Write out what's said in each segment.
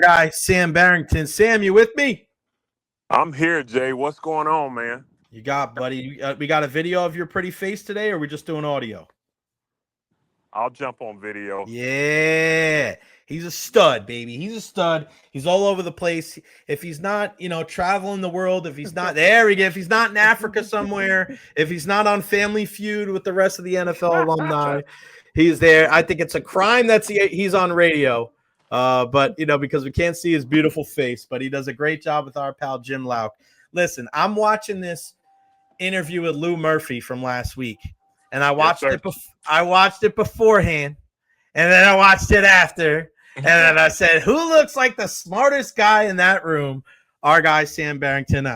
Guy Sam Barrington. Sam, you with me? I'm here, Jay. What's going on, man? You got, buddy. We got a video of your pretty face today, or are we just doing audio? I'll jump on video. Yeah, he's a stud, baby. He's a stud. He's all over the place. If he's not, traveling the world, if he's not there, we go. If he's not in Africa somewhere, if he's not on Family Feud with the rest of the NFL alumni, he's there. I think it's a crime that he's on radio. But because we can't see his beautiful face, but he does a great job with our pal Jim Lauk. Listen, I'm watching this interview with Lou Murphy from last week, and I watched it. I watched it beforehand, and then I watched it after, and then I said, "Who looks like the smartest guy in that room?" Our guy Sam Barrington.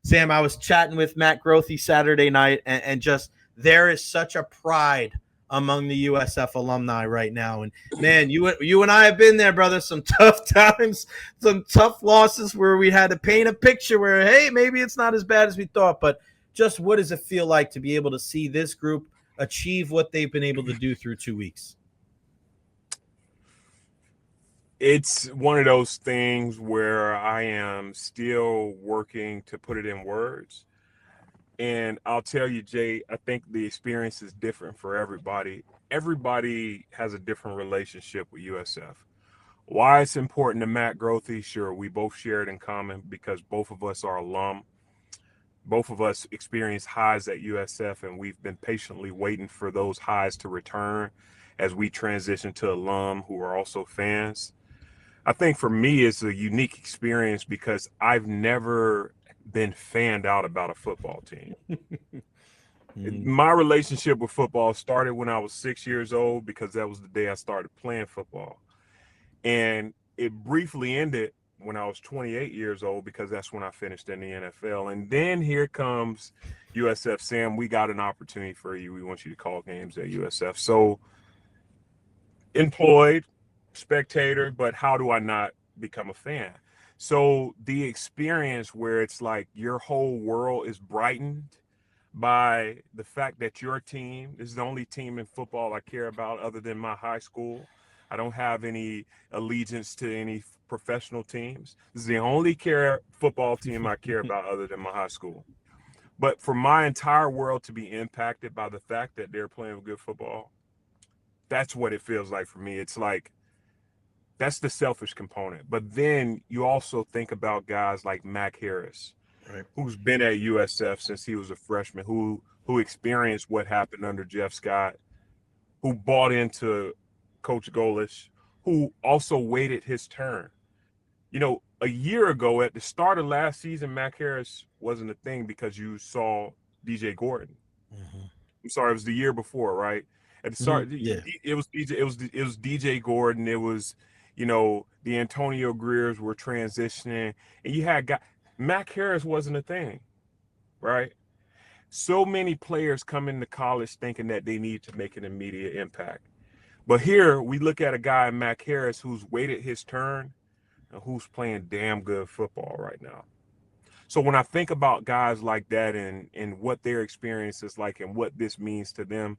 Sam, I was chatting with Matt Grothy Saturday night, and just there is such a pride among the USF alumni right now. And man, you and I have been there, brother. Some tough times, some tough losses where we had to paint a picture where, hey, maybe it's not as bad as we thought. But just what does it feel like to be able to see this group achieve what they've been able to do through 2 weeks? It's one of those things where I am still working to put it in words. And I'll tell you, Jay, I think the experience is different for everybody. Everybody has a different relationship with USF. Why it's important to Matt Grothy, sure, we both share it in common because both of us are alum. Both of us experienced highs at USF, and we've been patiently waiting for those highs to return as we transition to alum who are also fans. I think for me, it's a unique experience because I've never been fanned out about a football team. My relationship with football started when I was 6 years old because that was the day I started playing football. And it briefly ended when I was 28 years old because that's when I finished in the NFL. And then here comes USF. Sam, we got an opportunity for you. We want you to call games at USF. So employed, spectator, but how do I not become a fan? So the experience where it's like your whole world is brightened by the fact that your team is the only team in football I care about other than my high school. I don't have any allegiance to any professional teams. This is the only football team I care about other than my high school. But for my entire world to be impacted by the fact that they're playing good football, that's what it feels like for me. It's like, that's the selfish component. But then you also think about guys like Mac Harris, right, who's been at USF since he was a freshman, who experienced what happened under Jeff Scott, who bought into Coach Golish, who also waited his turn. A year ago at the start of last season, Mac Harris wasn't a thing because you saw DJ Gordon. Mm-hmm. I'm sorry, it was the year before, right? At the start, it was DJ Gordon. It was, the Antonio Greers were transitioning, and you had Mac Harris wasn't a thing, right? So many players come into college thinking that they need to make an immediate impact. But here we look at a guy, Mac Harris, who's waited his turn and who's playing damn good football right now. So when I think about guys like that and what their experience is like and what this means to them,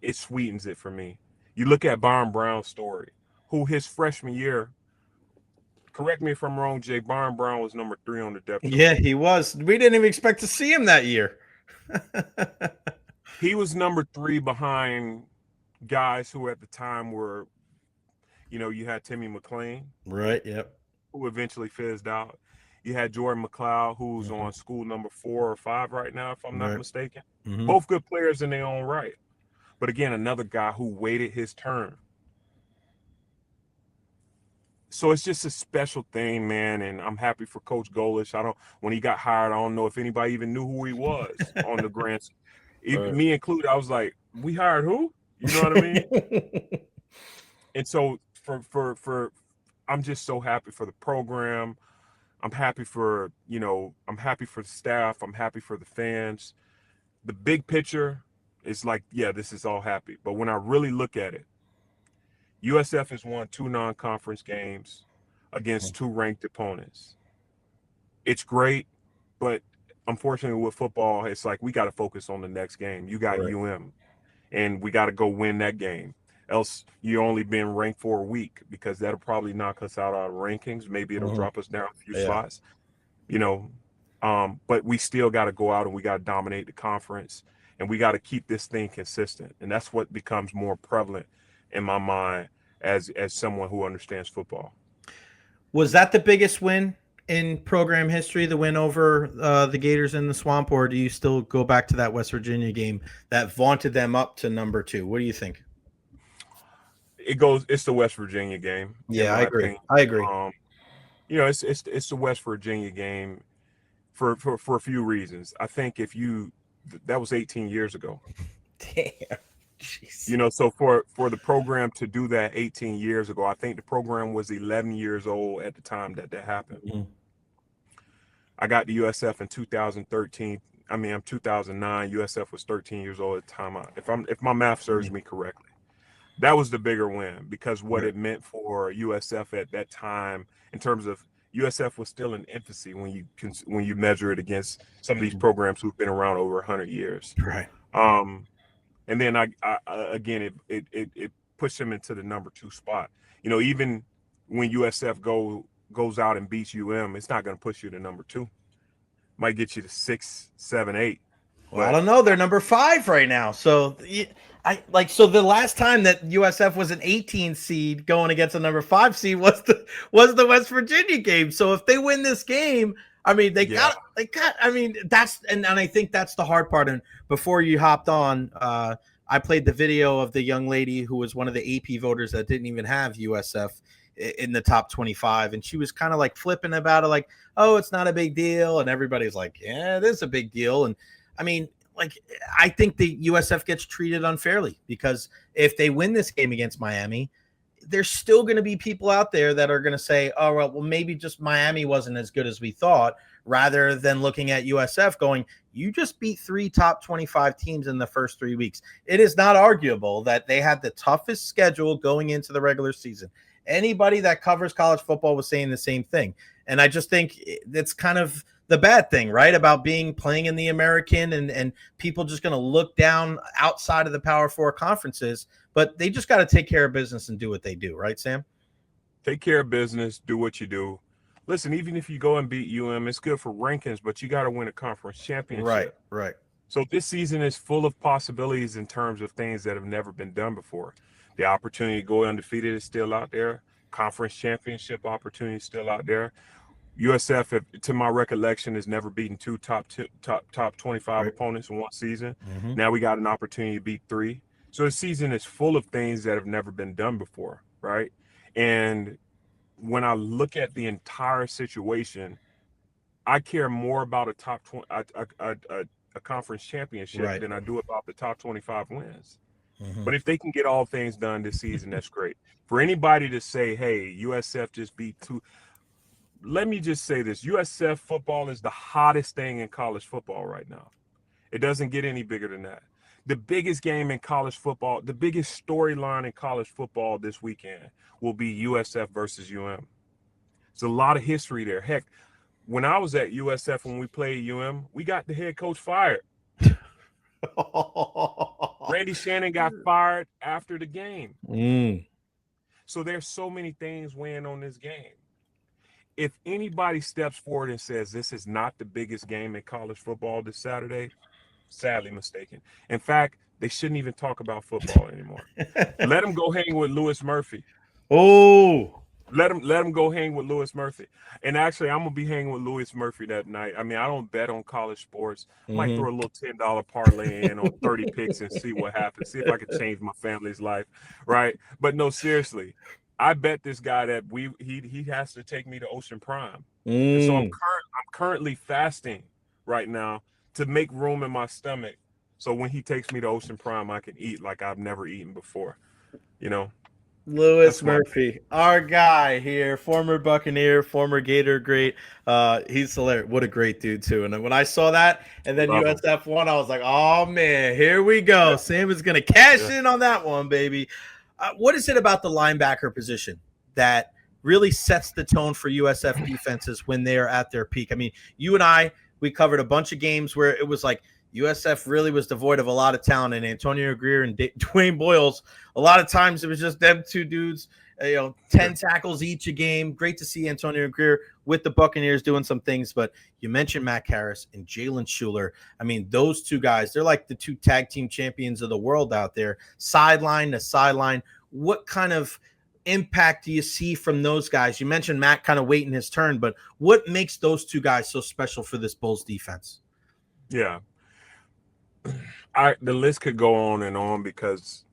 it sweetens it for me. You look at Byron Brown's story, who his freshman year, correct me if I'm wrong, Jay, Byron Brown was number 3 on the depth chart. Yeah, he was. We didn't even expect to see him that year. He was number 3 behind guys who at the time were, you had Timmy McClain. Right, yep. Who eventually fizzed out. You had Jordan McLeod, who's on school number 4 or 5 right now, if I'm not mistaken. Mm-hmm. Both good players in their own right. But again, another guy who waited his turn. So it's just a special thing, man, and I'm happy for Coach Golish. When he got hired, I don't know if anybody even knew who he was on the grants. Me included, I was like, we hired who? You know what I mean? And so for I'm just so happy for the program. I'm happy for the staff. I'm happy for the fans. The big picture is like, yeah, this is all happy. But when I really look at it, USF has won 2 non-conference games against 2 ranked opponents. It's great, but unfortunately with football, it's like we got to focus on the next game. You got UM, and we got to go win that game. else you only been ranked for a week, because that'll probably knock us out of our rankings. Maybe it'll drop us down a few slots, you know. But we still got to go out and we got to dominate the conference, and we got to keep this thing consistent. And that's what becomes more prevalent in my mind as someone who understands football. Was that the biggest win in program history, the win over the Gators in the Swamp, or do you still go back to that West Virginia game that vaunted them up to number 2? What do you think? It's the West Virginia game. Yeah, I agree. You know, it's the West Virginia game for a few reasons. I think that was 18 years ago. Damn. Jeez. You know, so for the program to do that 18 years ago, I think the program was 11 years old at the time that happened. Mm-hmm. I got to USF in 2013. I'm 2009. USF was 13 years old at the time. If my math serves me correctly, that was the bigger win, because what it meant for USF at that time, in terms of USF was still in infancy when you measure it against some of these programs who've been around over 100 years. Right. And then it pushed them into the number 2 spot. You know, even when USF goes out and beats it's not going to push you to number 2. Might get you to 6, 7, 8. Well, I don't know. They're number 5 right now. So so the last time that USF was an 18 seed going against a number 5 seed was the West Virginia game. So if they win this game, I mean, and I think that's the hard part. And before you hopped on, I played the video of the young lady who was one of the AP voters that didn't even have USF in the top 25. And she was kind of like flipping about it, like, oh, it's not a big deal. And everybody's like, yeah, it is a big deal. And I mean, like, I think the USF gets treated unfairly, because if they win this game against Miami, there's still going to be people out there that are going to say, oh, well, maybe just Miami wasn't as good as we thought, rather than looking at USF going, you just beat 3 top 25 teams in the first 3 weeks. It is not arguable that they had the toughest schedule going into the regular season. Anybody that covers college football was saying the same thing. And I just think it's kind of the bad thing, right, about playing in the American, and people just going to look down outside of the Power 4 conferences. But they just got to take care of business and do what they do, right, Sam? Take care of business, do what you do. Listen, even if you go and beat it's good for rankings, but you got to win a conference championship. Right. So this season is full of possibilities in terms of things that have never been done before. The opportunity to go undefeated is still out there. Conference championship opportunity is still out there. USF, to my recollection, has never beaten 2 top 25 opponents in one season. Mm-hmm. Now we got an opportunity to beat 3. So the season is full of things that have never been done before, right? And when I look at the entire situation, I care more about a top 20, a conference championship than I do about the top 25 wins. Mm-hmm. But if they can get all things done this season, that's great. For anybody to say, hey, USF just beat 2, let me just say this. USF football is the hottest thing in college football right now. It doesn't get any bigger than that. The biggest game in college football, the biggest storyline in college football this weekend will be USF versus UM. There's a lot of history there. Heck, when I was at USF, when we played UM, we got the head coach fired. Randy Shannon got fired after the game. So there's so many things weighing on this game. If anybody steps forward and says this is not the biggest game in college football this Saturday, sadly mistaken. In fact, they shouldn't even talk about football anymore. Let them go hang with Louis Murphy. Oh, let them go hang with Louis Murphy. And actually, I'm gonna be hanging with Louis Murphy that night. I mean, I don't bet on college sports. I might throw a little $10 parlay in on 30 picks and see what happens. See if I can change my family's life, right? But no, seriously, I bet this guy that he has to take me to Ocean Prime. And so I'm currently fasting right now to make room in my stomach, so when he takes me to Ocean Prime, I can eat like I've never eaten before. You know, Louis Murphy, our guy here, former Buccaneer, former Gator great. He's hilarious. What a great dude too. And when I saw that, and then USF won, I was like, oh man, here we go. Yeah. Sam is gonna cash in on that one, baby. What is it about the linebacker position that really sets the tone for USF defenses when they are at their peak? I mean, you and I, we covered a bunch of games where it was like USF really was devoid of a lot of talent, and Antonio Greer and Dwayne Boyles, a lot of times it was just them two dudes, 10 tackles each a game. Great to see Antonio Greer with the Buccaneers doing some things, but you mentioned Mac Harris and Jhalyn Shuler. I mean, those two guys, they're like the two tag team champions of the world out there, sideline to sideline. What kind of impact do you see from those guys? You mentioned Mac kind of waiting his turn, but what makes those two guys so special for this Bulls defense? Yeah. The list could go on and on because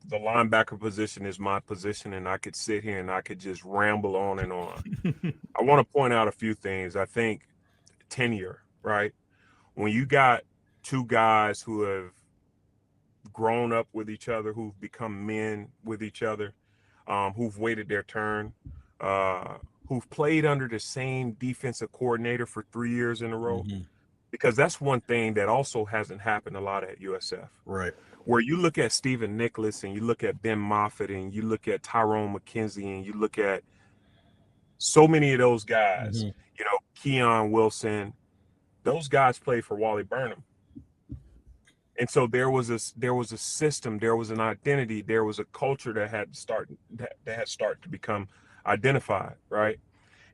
the linebacker position is my position, and I could sit here and I could just ramble on and on. I want to point out a few things. I think tenure, right? When you got two guys who have grown up with each other, who've become men with each other, who've waited their turn, who've played under the same defensive coordinator for 3 years in a row. Mm-hmm. Because that's one thing that also hasn't happened a lot at USF. Right. Where you look at Stephen Nicholas and you look at Ben Moffitt and you look at Tyrone McKenzie and you look at so many of those guys, Keon Wilson, those guys played for Wally Burnham. And so there was a system, there was an identity, there was a culture that had started to become identified, right?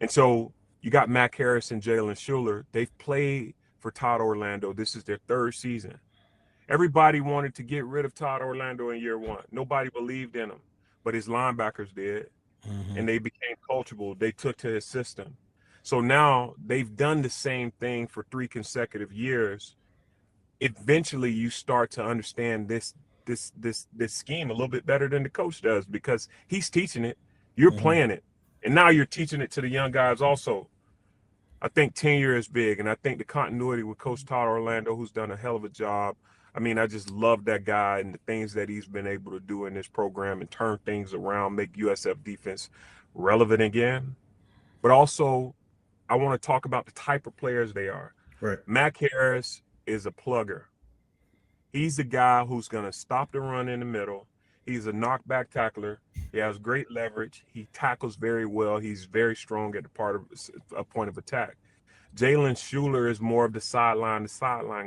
And so you got Mac Harris and Jhalyn Shuler. They've played for Todd Orlando. This is their third season. Everybody wanted to get rid of Todd Orlando in year one. Nobody believed in him, but his linebackers did, and they became coachable. They took to his system. So now they've done the same thing for 3 consecutive years. Eventually, you start to understand this scheme a little bit better than the coach does because he's teaching it, you're playing it, and now you're teaching it to the young guys also. I think tenure is big, and I think the continuity with Coach Todd Orlando, who's done a hell of a job. I mean, I just love that guy and the things that he's been able to do in this program and turn things around, make USF defense relevant again. But also, I want to talk about the type of players they are. Right. Mac Harris is a plugger. He's the guy who's going to stop the run in the middle. He's a knockback tackler. He has great leverage. He tackles very well. He's very strong at a point of attack. Jhalyn Shuler is more of the sideline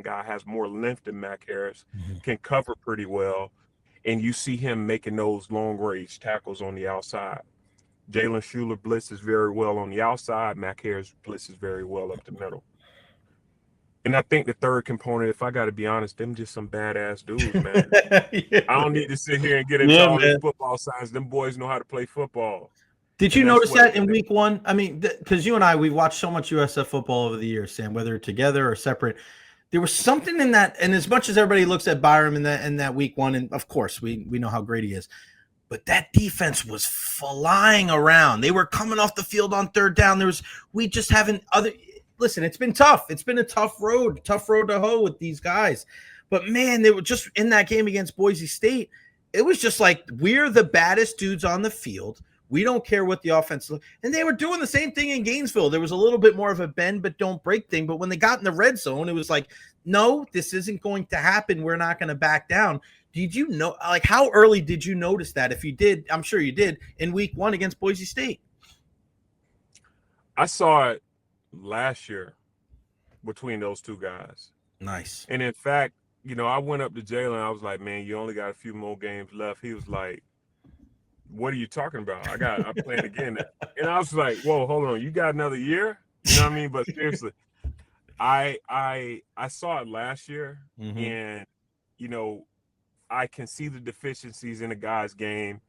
guy, has more length than Mac Harris, can cover pretty well, and you see him making those long-range tackles on the outside. Jhalyn Shuler blitzes very well on the outside. Mac Harris blitzes very well up the middle. And I think the third component, if I got to be honest, them just some badass dudes, man. Yeah. I don't need to sit here and get into all this football science. Them boys know how to play football. Did you notice that in week one? I mean, because you and I, we've watched so much USF football over the years, Sam, whether together or separate. There was something in that, and as much as everybody looks at Byram in that week one, and of course we know how great he is, but that defense was flying around. They were coming off the field on third down. We just haven't listen, it's been tough. It's been a tough road to hoe with these guys. But man, they were just in that game against Boise State. It was just like, we're the baddest dudes on the field. We don't care what the offense looks. And they were doing the same thing in Gainesville. There was a little bit more of a bend but don't break thing. But when they got in the red zone, it was like, no, this isn't going to happen. We're not going to back down. Did you know, like, how early did you notice that? If you did, I'm sure you did, in week one against Boise State. I saw it last year between those two guys. Nice. And in fact, I went up to Jhalyn. I was like, man, you only got a few more games left. He was like, what are you talking about? I'm playing again. And I was like, whoa, hold on. You got another year? You know what I mean? But seriously, I saw it last year, and, I can see the deficiencies in the guy's game.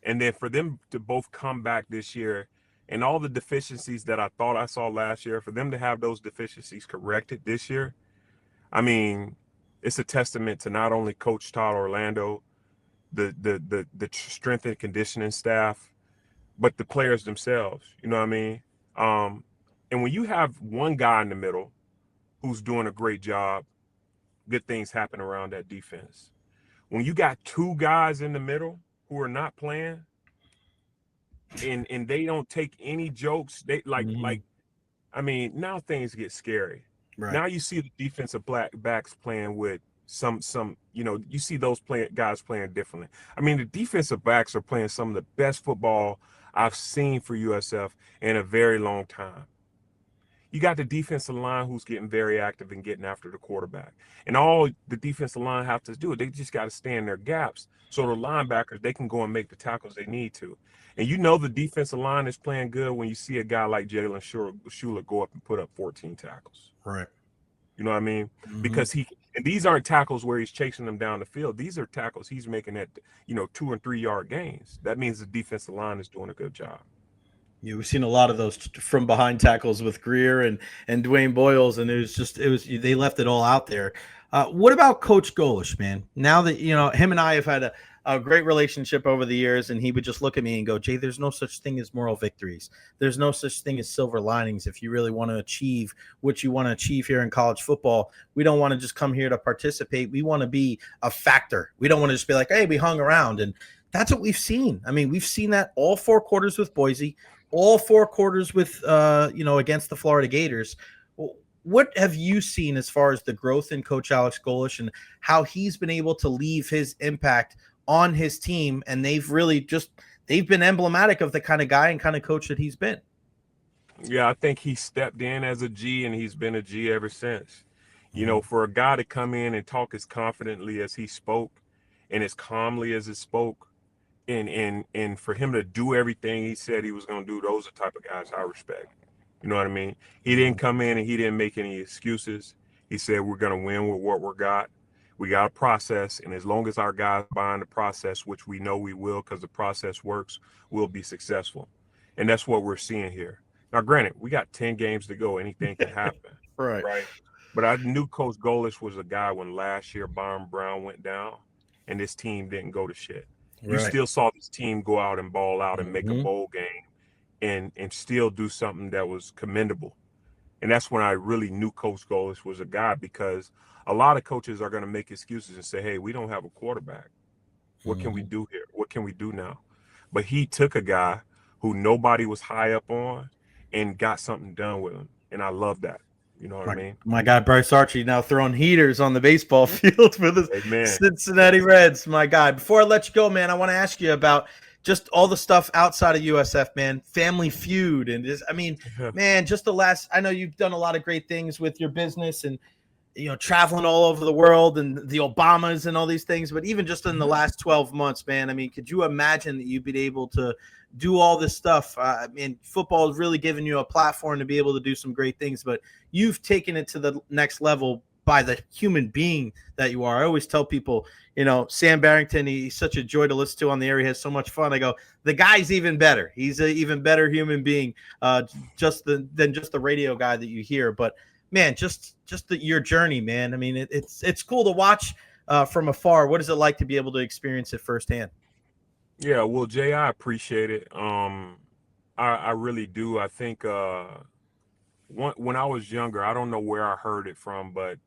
And then for them to both come back this year and all the deficiencies that I thought I saw last year, for them to have those deficiencies corrected this year, I mean, it's a testament to not only Coach Todd Orlando, the strength and conditioning staff, but the players themselves. You know what I mean? And when you have one guy in the middle who's doing a great job, good things happen around that defense. When you got two guys in the middle who are not playing, and they don't take any jokes, they I mean, now things get scary. Right. Now you see the defensive backs playing with some you see those guys playing differently. I mean, the defensive backs are playing some of the best football I've seen for USF in a very long time. You got the defensive line who's getting very active and getting after the quarterback. And all the defensive line have to do, they just got to stay in their gaps. So the linebackers, they can go and make the tackles they need to. And you know the defensive line is playing good when you see a guy like Jhalyn Shuler go up and put up 14 tackles. Right. You know what I mean? Mm-hmm. Because and these aren't tackles where he's chasing them down the field. These are tackles he's making at, 2 and 3 yard gains. That means the defensive line is doing a good job. Yeah, we've seen a lot of those from behind tackles with Greer and Dwayne Boyles, and they left it all out there. What about Coach Golish, man? Now that him and I have had a great relationship over the years, and he would just look at me and go, "Jay, there's no such thing as moral victories. There's no such thing as silver linings. If you really want to achieve what you want to achieve here in college football, we don't want to just come here to participate. We want to be a factor. We don't want to just be like, hey, we hung around." And that's what we've seen. I mean, we've seen that all 4 quarters with Boise, all 4 quarters with, against the Florida Gators. What have you seen as far as the growth in Coach Alex Golish and how he's been able to leave his impact on his team? And they've been emblematic of the kind of guy and kind of coach that he's been. Yeah, I think he stepped in as a G, and he's been a G ever since. For a guy to come in and talk as confidently as he spoke and as calmly as he spoke, and for him to do everything he said he was going to do, those are the type of guys I respect. You know what I mean? He didn't come in and he didn't make any excuses. He said, we're going to win with what we got. We got a process, and as long as our guys buy the process, which we know we will because the process works, we'll be successful. And that's what we're seeing here. Now, granted, we got 10 games to go. Anything can happen. Right. But I knew Coach Golish was a guy when last year Byron Brown went down and this team didn't go to shit. You still saw this team go out and ball out and make a bowl game and still do something that was commendable. And that's when I really knew Coach Golish was a guy, because a lot of coaches are going to make excuses and say, hey, we don't have a quarterback. What can we do here? What can we do now? But he took a guy who nobody was high up on and got something done with him. And I love that. You know what I mean? My guy Bryce Archie now throwing heaters on the baseball field for the Cincinnati Reds. My guy. Before I let you go, man, I want to ask you about just all the stuff outside of USF, man. Family Feud and man, just I know you've done a lot of great things with your business and traveling all over the world and the Obamas and all these things. But even just in the last 12 months, man, I mean, could you imagine that you'd be able to do all this stuff? Football has really given you a platform to be able to do some great things, but you've taken it to the next level by the human being that you are. I always tell people, Sam Barrington, he's such a joy to listen to on the air. He has so much fun. I go, the guy's even better. He's an even better human being than just the radio guy that you hear. But man, just your journey, man. I mean, it's cool to watch from afar. What is it like to be able to experience it firsthand? Yeah, well, Jay, I appreciate it. I really do. I think when I was younger, I don't know where I heard it from, but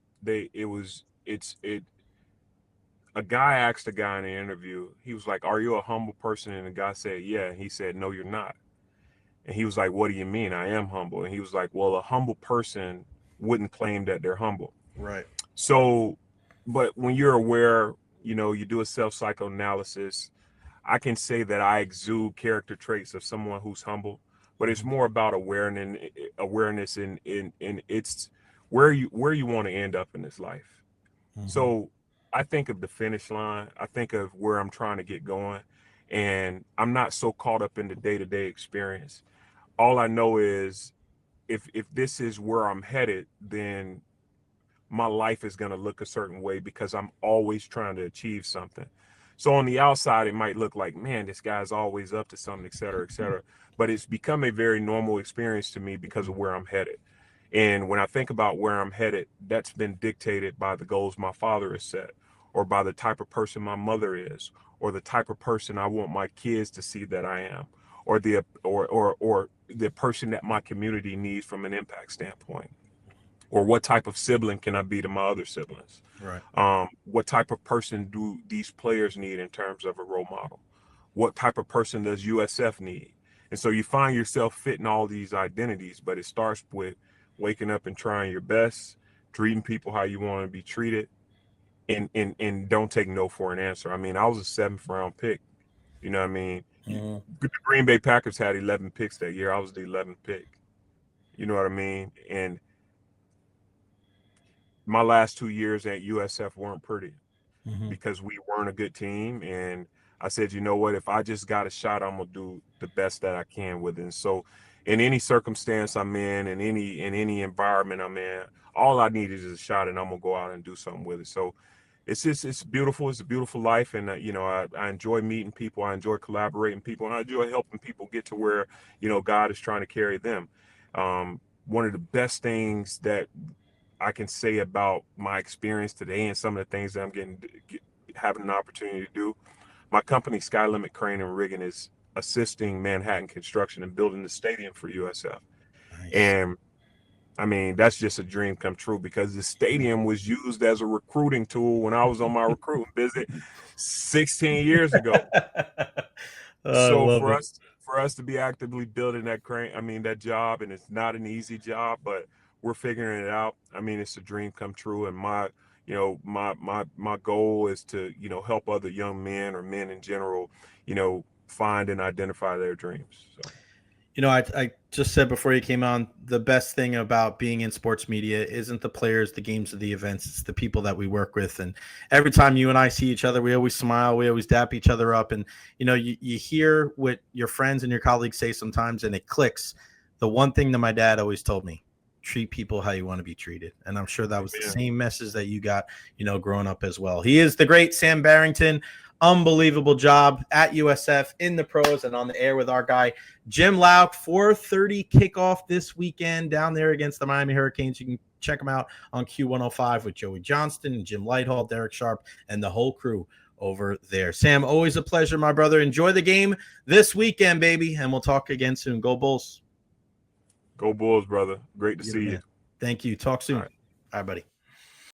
a guy asked a guy in an interview, he was like, are you a humble person? And the guy said, yeah. And he said, no, you're not. And he was like, what do you mean? I am humble. And he was like, well, a humble person wouldn't claim that they're humble. Right. So, but when you're aware, you do a self-psychoanalysis, I can say that I exude character traits of someone who's humble, but it's more about awareness and it's where you want to end up in this life. So I think of the finish line. I think of where I'm trying to get going, and I'm not so caught up in the day-to-day experience. All I know is if this is where I'm headed, then my life is going to look a certain way because I'm always trying to achieve something. So on the outside, it might look like, man, this guy's always up to something, et cetera, et cetera. But it's become a very normal experience to me because of where I'm headed. And when I think about where I'm headed, that's been dictated by the goals my father has set, or by the type of person my mother is, or the type of person I want my kids to see that I am, or the person that my community needs from an impact standpoint. Or what type of sibling can I be to my other siblings? Right. What type of person do these players need in terms of a role model? What type of person does USF need? And so you find yourself fitting all these identities, but it starts with waking up and trying your best, treating people how you want to be treated, and don't take no for an answer. I mean, I was a 7th round pick. You know what I mean? The Green Bay Packers had 11 picks that year. I was the 11th pick. You know what I mean? And my last 2 years at USF weren't pretty because we weren't a good team. And I said, you know what? If I just got a shot, I'm gonna do the best that I can with it. And so, in any circumstance I'm in any environment I'm in, all I need is a shot, and I'm gonna go out and do something with it. So, it's beautiful. It's a beautiful life, and I enjoy meeting people. I enjoy collaborating with people, and I enjoy helping people get to where God is trying to carry them. One of the best things that I can say about my experience today and some of the things that I'm having an opportunity to do. My company, Sky Limit Crane and Rigging, is assisting Manhattan Construction and building the stadium for USF. Nice. And I mean, that's just a dream come true because the stadium was used as a recruiting tool when I was on my recruiting visit 16 years ago. So for us to be actively building that job, and it's not an easy job, but we're figuring it out. I mean, it's a dream come true, and my goal is to help other young men or men in general, find and identify their dreams. So. I just said before you came on, the best thing about being in sports media isn't the players, the games, or the events. It's the people that we work with. And every time you and I see each other, we always smile. We always dap each other up. And, you hear what your friends and your colleagues say sometimes, and it clicks. The one thing that my dad always told me, treat people how you want to be treated. And I'm sure that was the same message that you got, growing up as well. He is the great Sam Barrington. Unbelievable job at USF in the pros and on the air with our guy, Jim Lauk. 4:30 kickoff this weekend down there against the Miami Hurricanes. You can check them out on Q105 with Joey Johnston and Jim Lighthall, Derek Sharp, and the whole crew over there. Sam, always a pleasure, my brother. Enjoy the game this weekend, baby, and we'll talk again soon. Go Bulls. Go Bulls, brother. Great to see you. Thank you. Talk soon. All right, buddy.